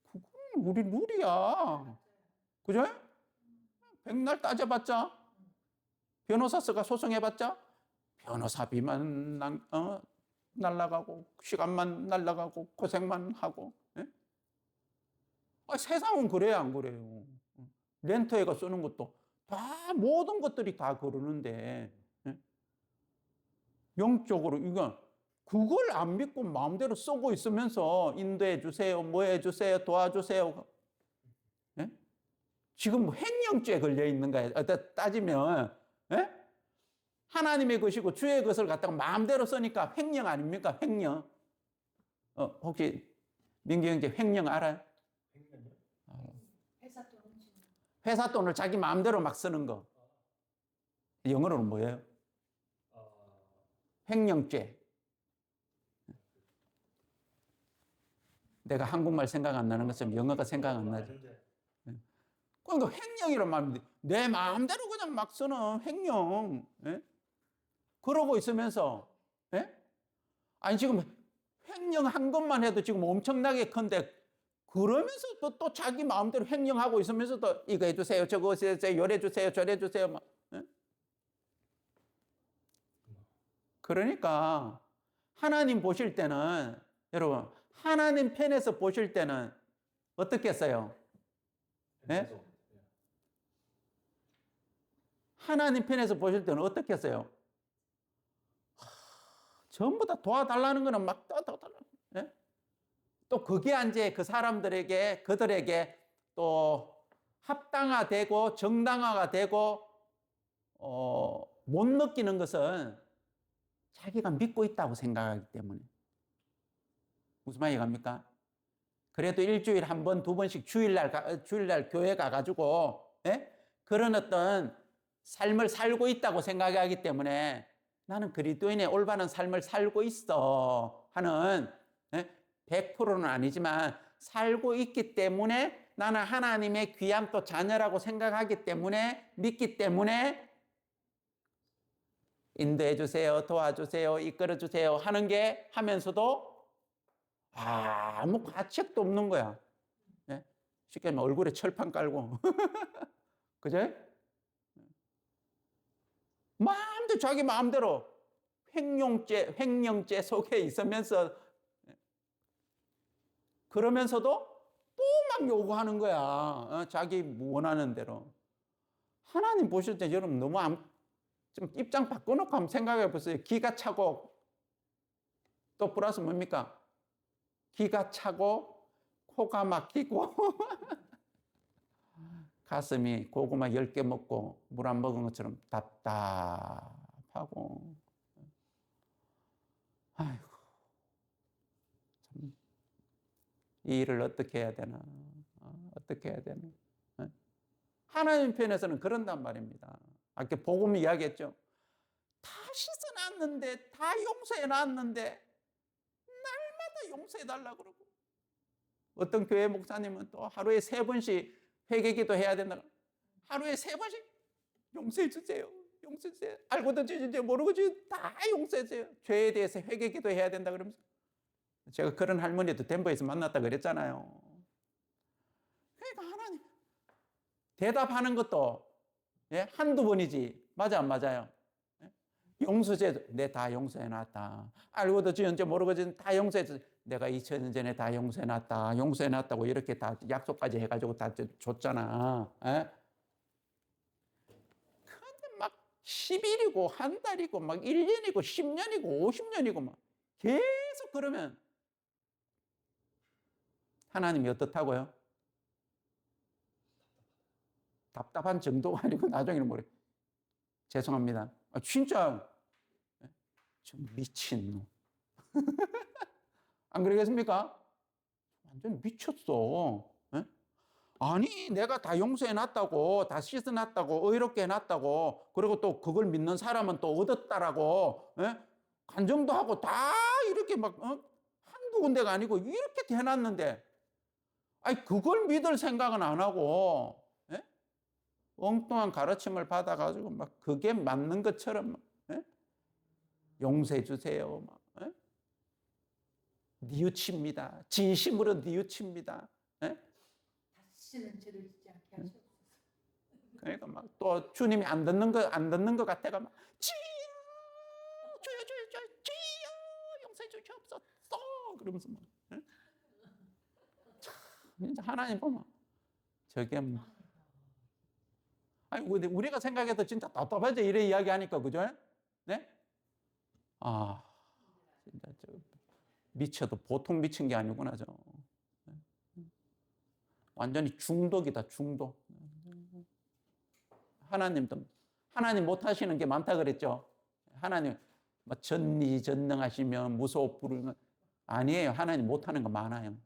Speaker 1: 그건 우리 룰이야. 그죠? 백날 따져봤자 변호사가 소송해봤자 변호사비만 날라가고 시간만 날라가고 고생만 하고. 예? 세상은 그래야 안 그래요. 렌터에가 쓰는 것도 다 모든 것들이 다 그러는데 영적으로 이건 그걸 안 믿고 마음대로 쓰고 있으면서 인도해 주세요, 뭐 해주세요, 도와주세요. 예? 지금 횡령죄 걸려 있는 거예요. 따지면 하나님의 것이고 주의 것을 갖다가 마음대로 쓰니까 횡령 아닙니까? 횡령. 혹시 민규 형제 횡령 알아요?
Speaker 2: 횡령이요?
Speaker 1: 회사 돈을 자기 마음대로 막 쓰는 거. 영어로는 뭐예요? 횡령죄. 내가 한국말 생각 안 나는 것처럼 영어가 생각 안 나죠. 그러니까 횡령이란 말입니다. 내 마음대로 그냥 막 쓰는 횡령. 그러고 있으면서 아니 지금 횡령한 것만 해도 지금 엄청나게 큰데 그러면서 또 자기 마음대로 횡령하고 있으면서 또 이거 해주세요, 저거 해주세요, 요래 주세요, 저래 주세요. 막. 그러니까 하나님 보실 때는 여러분 하나님 편에서 보실 때는 어떻겠어요? 네? 하나님 편에서 보실 때는 어떻겠어요? 전부 다 도와달라는 거는 막 도와달라. 네? 또 그게 이제 그 사람들에게 그들에게 또 합당화되고 정당화가 되고 못 느끼는 것은 자기가 믿고 있다고 생각하기 때문에. 무슨 말이 갑니까? 그래도 일주일에 한 번, 두 번씩 주일날 교회 가가지고, 그런 어떤 삶을 살고 있다고 생각하기 때문에 나는 그리스도인의 올바른 삶을 살고 있어 하는 100%는 아니지만 살고 있기 때문에 나는 하나님의 귀한 또 자녀라고 생각하기 때문에 믿기 때문에 인도해 주세요, 도와주세요, 이끌어 주세요 하는 게 하면서도 아무 가책도 없는 거야. 쉽게 말하면 얼굴에 철판 깔고. 그죠? 마음대로 자기 마음대로 횡령죄 속에 있으면서 그러면서도 또 막 요구하는 거야. 자기 원하는 대로. 하나님 보실 때 여러분 너무 좀 입장 바꿔놓고 한번 생각해 보세요. 기가 차고 또 플러스 뭡니까? 기가 차고 코가 막히고 가슴이 고구마 10개 먹고 물 안 먹은 것처럼 답답하고 아이고 참 이 일을 어떻게 해야 되나 어떻게 해야 되나 하나님 편에서는 그런단 말입니다. 아까 복음 이야기했죠. 다 씻어놨는데 다 용서해놨는데 날마다 용서해달라고 그러고 어떤 교회 목사님은 또 하루에 3번씩 회개기도 해야 된다. 하루에 3번씩 용서해 주세요. 용서해 주세요. 알고도 지지 모르고 지지 다 용서해 주세요. 죄에 대해서 회개기도 해야 된다 그러면서 제가 그런 할머니도 덴버에서 만났다 그랬잖아요. 그러니까 하나님 대답하는 것도 한두 번이지. 맞아 안 맞아요? 용서제 내 다 용서해 놨다. 알고도 지은지 모르고 지은 다 용서해 줬. 내가 2000년 전에 다 용서해 놨다. 용서해 놨다고 이렇게 다 약속까지 해가지고 다 줬잖아. 근데 막 10일이고 한 달이고 막 1년이고 10년이고 50년이고 막 계속 그러면 하나님이 어떻다고요? 답답한 정도가 아니고 나중에는 뭐래? 죄송합니다. 진짜 좀 미친놈. 안 그러겠습니까? 완전 미쳤어. 아니 내가 다 용서해놨다고 다 씻어놨다고 의롭게 해놨다고 그리고 또 그걸 믿는 사람은 또 얻었다라고 간증도 하고 다 이렇게 막 한두 군데가 아니고 이렇게 해놨는데 아니 그걸 믿을 생각은 안 하고 엉뚱한 가르침을 받아가지고 막 그게 맞는 것처럼 용서해 주세요. 막, 뉘우칩니다. 진심으로 뉘우칩니다.
Speaker 2: 다시는 죄를 짓지 않게 하시옵소서.
Speaker 1: 그러니까 막 또 주님이 안 듣는 것 같아가 막 주여, 주여, 용서해 주시옵소서 그러면서 막 참 진짜 하나님 보면 저게 뭐 아니 우리가 생각해도 진짜 답답하죠. 이래 이야기하니까 그죠? 네? 진짜 미쳐도 보통 미친 게 아니구나 저. 완전히 중독이다 중독. 하나님 못 하시는 게 많다 그랬죠. 하나님 전지전능하시면 무소업 부르는 아니에요. 하나님 못 하는 거 많아요.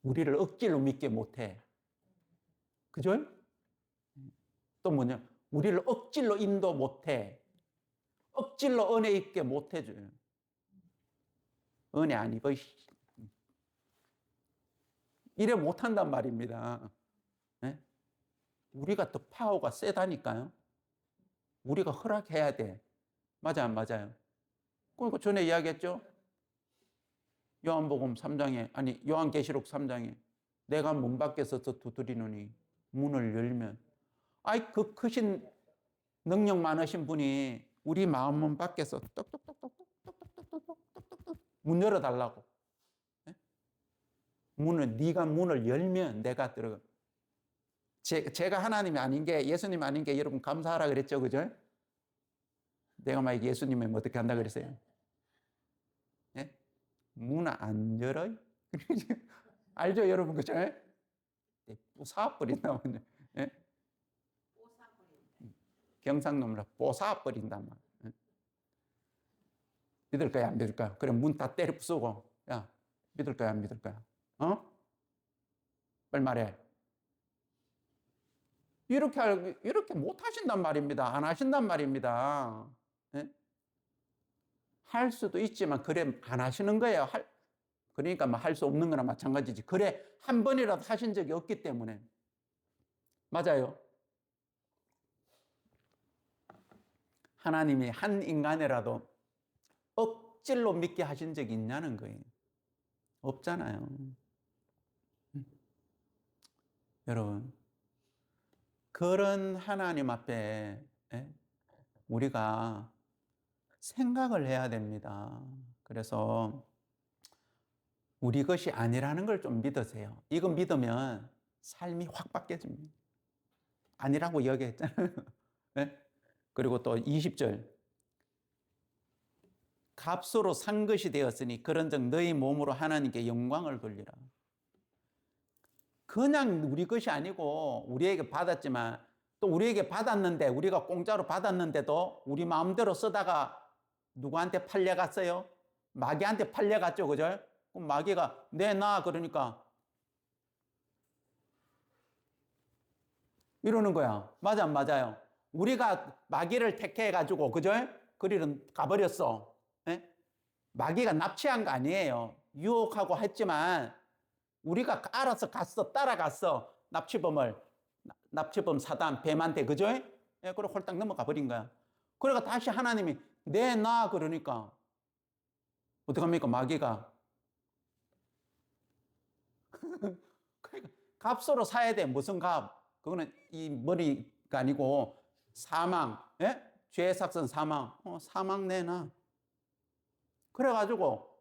Speaker 1: 우리를 억지로 믿게 못해. 그죠? 또 뭐냐? 우리를 억지로 인도 못해. 억지로 은혜 있게 못해줘요. 은혜 아니고 이래 못한단 말입니다. 네? 우리가 더 파워가 세다니까요. 우리가 허락해야 돼. 맞아 안 맞아요? 그러니까 전에 이야기했죠. 요한복음 3장에 아니 요한계시록 3장에 내가 문 밖에서 두드리노니 문을 열면 그 크신 능력 많으신 분이 우리 마음문 밖에서 똑똑똑똑똑똑똑똑똑똑 문 열어달라고. 네가 문을 열면 내가 들어가. 제가 하나님이 아닌 게 예수님 아닌 게 여러분 감사하라 그랬죠, 그죠? 내가 만약 예수님이면 어떻게 한다 그랬어요? 문 안 열어? 알죠, 여러분 그죠? 부숴버린다 말이야. 경상놈으로 부숴버린단 말이야. 믿을 거야, 안 믿을 거야? 그럼 문 다 때려 부수고, 야, 믿을 거야, 안 믿을 거야? 빨리 말해. 이렇게 못 하신단 말입니다. 안 하신단 말입니다. 할 수도 있지만, 그래, 안 하시는 거예요. 그러니까 할 수 없는 거나 마찬가지지. 그래, 한 번이라도 하신 적이 없기 때문에. 맞아요. 하나님이 한 인간이라도 억지로 믿게 하신 적이 있냐는 거예요. 없잖아요. 여러분, 그런 하나님 앞에 우리가 생각을 해야 됩니다. 그래서 우리 것이 아니라는 걸 좀 믿으세요. 이거 믿으면 삶이 확 바뀌어집니다. 아니라고 이야기했잖아요. 네? 그리고 또 20절. 값으로 산 것이 되었으니 그런즉 너희 몸으로 하나님께 영광을 돌리라. 그냥 우리 것이 아니고 우리에게 받았지만 또 우리에게 받았는데 우리가 공짜로 받았는데도 우리 마음대로 쓰다가 누구한테 팔려갔어요? 마귀한테 팔려갔죠, 그죠? 그럼 마귀가 내놔 그러니까 이러는 거야. 맞아 안 맞아요? 우리가 마귀를 택해가지고 그죠? 그리는 가버렸어. 마귀가 납치한 거 아니에요. 유혹하고 했지만 우리가 알아서 갔어. 따라갔어. 납치범 사단 뱀한테. 그죠? 예, 그리고 홀딱 넘어가 버린 거야. 그러니까 다시 하나님이 내놔 그러니까 어떡합니까? 마귀가. 그러니까 값으로 사야 돼. 무슨 값? 그거는 이 머리가 아니고 사망. 예? 죄의 삭선 사망. 사망 내놔. 그래가지고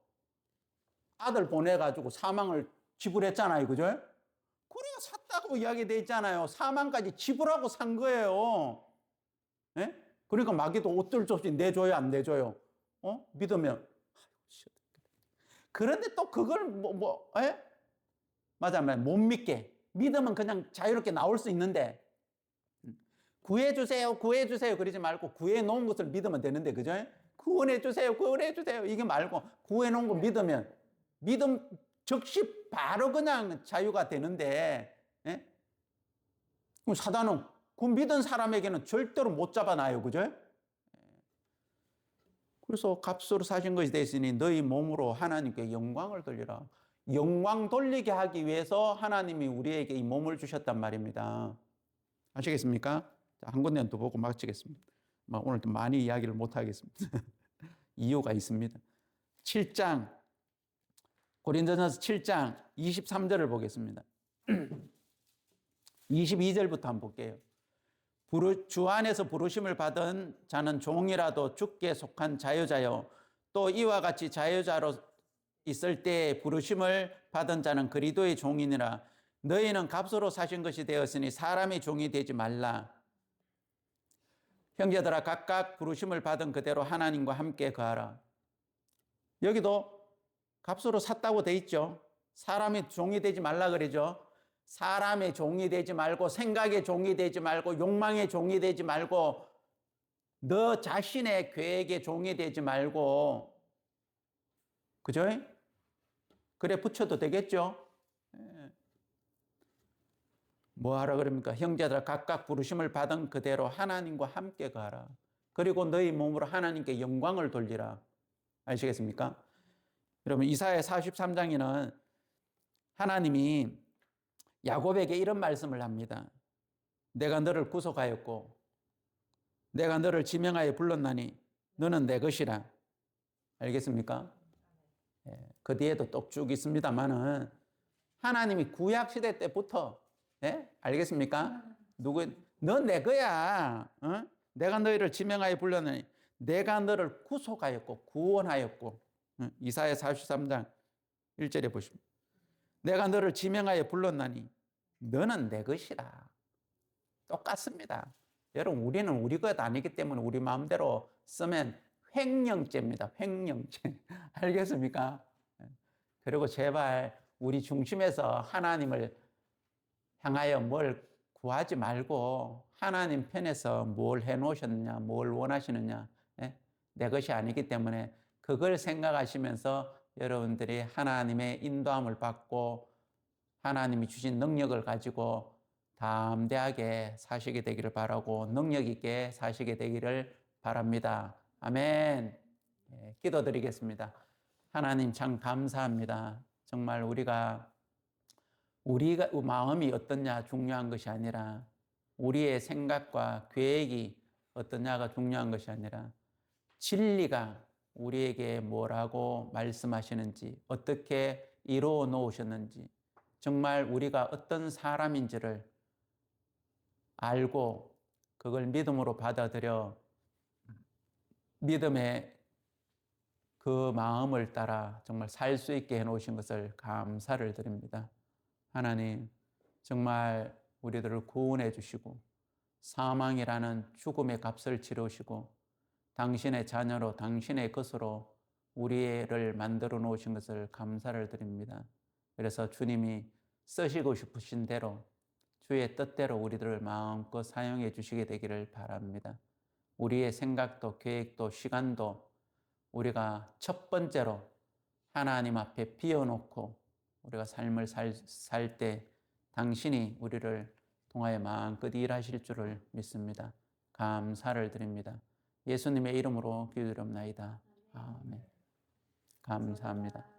Speaker 1: 아들 보내가지고 사망을 지불했잖아요. 그죠? 그래가 샀다고 이야기돼 있잖아요. 사망까지 지불하고 산 거예요. 예? 그러니까 마귀도 어쩔 수 없이 내줘요, 안 내줘요? 믿으면. 그런데 또 그걸 예? 맞아, 못 믿게. 믿으면 그냥 자유롭게 나올 수 있는데, 구해주세요, 구해주세요. 그러지 말고 구해놓은 것을 믿으면 되는데, 그죠? 구원해주세요, 구원해주세요. 이게 말고 구해놓은 거 믿으면, 믿음 즉시 바로 그냥 자유가 되는데, 예? 그럼 사단은 그 믿은 사람에게는 절대로 못 잡아놔요. 그죠? 그래서 값으로 사신 것이 되으니 너희 몸으로 하나님께 영광을 돌리라. 영광 돌리게 하기 위해서 하나님이 우리에게 이 몸을 주셨단 말입니다. 아시겠습니까? 자, 한 군데는 또 보고 마치겠습니다. 오늘 또 많이 이야기를 못 하겠습니다. 이유가 있습니다. 7장, 고린도전서 7장 23절을 보겠습니다. 22절부터 한번 볼게요. 주 안에서 부르심을 받은 자는 종이라도 주께 속한 자유자요. 또 이와 같이 자유자로 있을 때 부르심을 받은 자는 그리스도의 종이니라. 너희는 값으로 사신 것이 되었으니 사람의 종이 되지 말라. 형제들아 각각 부르심을 받은 그대로 하나님과 함께 거하라. 여기도 값으로 샀다고 돼 있죠. 사람의 종이 되지 말라 그러죠. 사람의 종이 되지 말고 생각의 종이 되지 말고 욕망의 종이 되지 말고 너 자신의 계획의 종이 되지 말고 그죠? 그래 붙여도 되겠죠? 뭐 하라 그럽니까? 형제들아 각각 부르심을 받은 그대로 하나님과 함께 가라. 그리고 너희 몸으로 하나님께 영광을 돌리라. 아시겠습니까? 여러분 이사야 43장에는 하나님이 야곱에게 이런 말씀을 합니다. 내가 너를 구속하였고 내가 너를 지명하여 불렀나니 너는 내 것이라. 알겠습니까? 그 뒤에도 또 쭉 있습니다만은 하나님이 구약시대 때부터 알겠습니까? 넌 내 거야. 내가 너희를 지명하여 불렀나니 내가 너를 구속하였고 구원하였고 이사야 43장 1절에 보시면 내가 너를 지명하여 불렀나니 너는 내 것이라. 똑같습니다. 여러분 우리는 우리 것 아니기 때문에 우리 마음대로 쓰면 횡령죄입니다. 횡령죄. 알겠습니까? 그리고 제발 우리 중심에서 하나님을 향하여 뭘 구하지 말고 하나님 편에서 뭘 해놓으셨느냐, 뭘 원하시느냐, 내 것이 아니기 때문에 그걸 생각하시면서 여러분들이 하나님의 인도함을 받고 하나님이 주신 능력을 가지고 담대하게 사시게 되기를 바라고 능력 있게 사시게 되기를 바랍니다. 아멘. 기도드리겠습니다. 하나님 참 감사합니다. 정말 우리가 마음이 어떠냐 중요한 것이 아니라 우리의 생각과 계획이 어떠냐가 중요한 것이 아니라 진리가 우리에게 뭐라고 말씀하시는지 어떻게 이루어 놓으셨는지 정말 우리가 어떤 사람인지를 알고 그걸 믿음으로 받아들여 믿음의 그 마음을 따라 정말 살 수 있게 해놓으신 것을 감사를 드립니다. 하나님 정말 우리들을 구원해 주시고 사망이라는 죽음의 값을 치르시고 당신의 자녀로 당신의 것으로 우리를 만들어 놓으신 것을 감사를 드립니다. 그래서 주님이 쓰시고 싶으신 대로 주의 뜻대로 우리들을 마음껏 사용해 주시게 되기를 바랍니다. 우리의 생각도 계획도 시간도 우리가 첫 번째로 하나님 앞에 비워놓고 우리가 삶을 살 때 당신이 우리를 통하여 마음껏 일하실 줄을 믿습니다. 감사를 드립니다. 예수님의 이름으로 기도드립나이다. 아멘. 감사합니다.